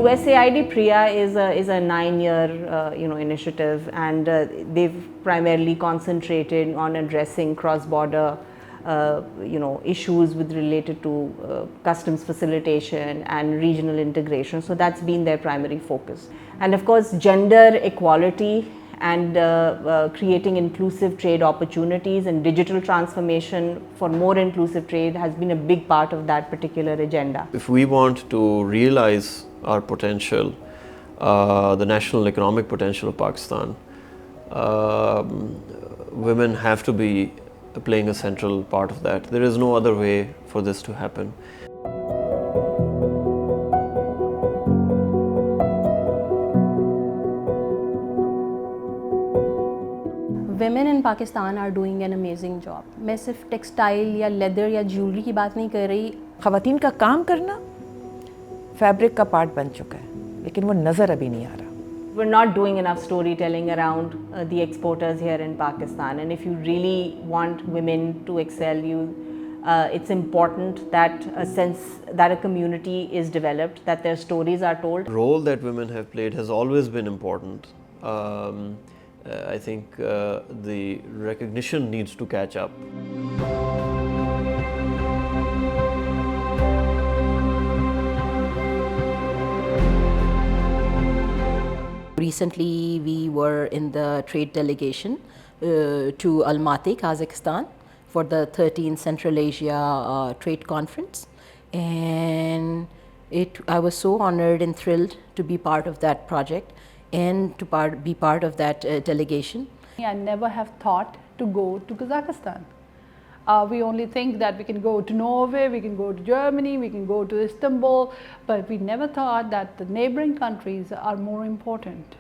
USAID PREIA is a 9-year initiative, and they've primarily concentrated on addressing cross-border issues related to customs facilitation and regional integration. So that's been their primary focus. And of course, gender equality and creating inclusive trade opportunities and digital transformation for more inclusive trade has been a big part of that particular agenda. If we want to realize our potential, the national economic potential of Pakistan, women have to be playing a central part of that. There is no other way for this to happen. Women in Pakistan are doing an amazing job. मैं सिर्फ textile या leather या jewellery की बात नहीं कर रही. ख़वातीन का काम करना फैब्रिक का पार्ट बन चुका है, लेकिन वो नज़र अभी नहीं आ रहा. We're not doing enough storytelling around the exporters here in Pakistan, and if you really want women to excel, it's important that a community is developed, that their stories are told. The role that women have played has always been important. I think the recognition needs to catch up. Recently, we were in the trade delegation to Almaty, Kazakhstan, for the 13th Central Asia Trade Conference, and I was so honored and thrilled to be part of that project and to be part of that delegation. I never have thought to go to Kazakhstan. We only think that we can go to Norway, we can go to Germany, we can go to Istanbul, but we never thought that the neighboring countries are more important.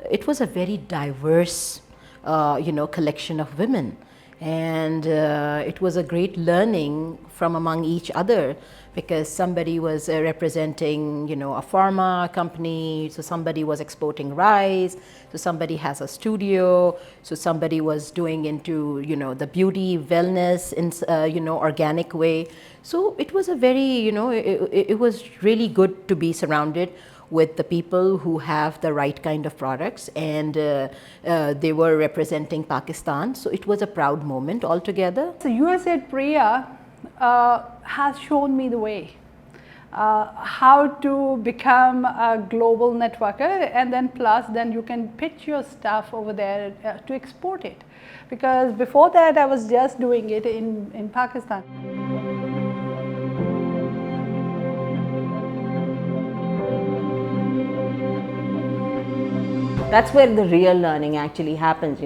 It was a very diverse, collection of women, and it was a great learning from among each other, because somebody was representing, a pharma company, so somebody was exporting rice, so somebody has a studio, so somebody was doing into, the beauty, wellness in, organic way. So it was a very, it was really good to be surrounded with the people who have the right kind of products, and they were representing Pakistan. So it was a proud moment altogether. So USAID PREIA has shown me the way, how to become a global networker, and then you can pitch your stuff over there to export it. Because before that I was just doing it in Pakistan. That's where the real learning actually happens.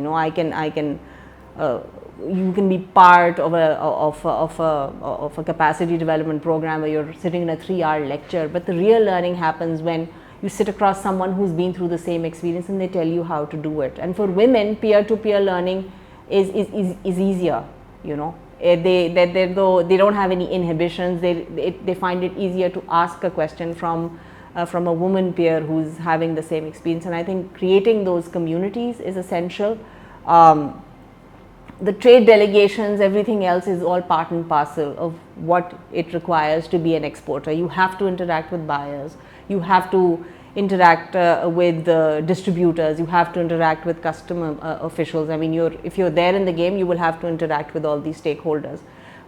You can be part of a capacity development program where you're sitting in a 3-hour lecture, but the real learning happens when you sit across someone who's been through the same experience and they tell you how to do it. And for women, peer-to-peer learning is easier. They don't have any inhibitions. They find it easier to ask a question from a woman peer who's having the same experience, and I think creating those communities is essential. The trade delegations, everything else is all part and parcel of what it requires to be an exporter. You have to interact with buyers, you have to interact with distributors, you have to interact with customer officials. I mean, if you're there in the game, you will have to interact with all these stakeholders.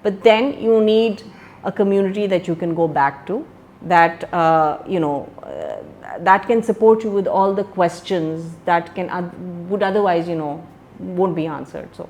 But then you need a community that you can go back to, that that can support you with all the questions that would otherwise won't be answered. So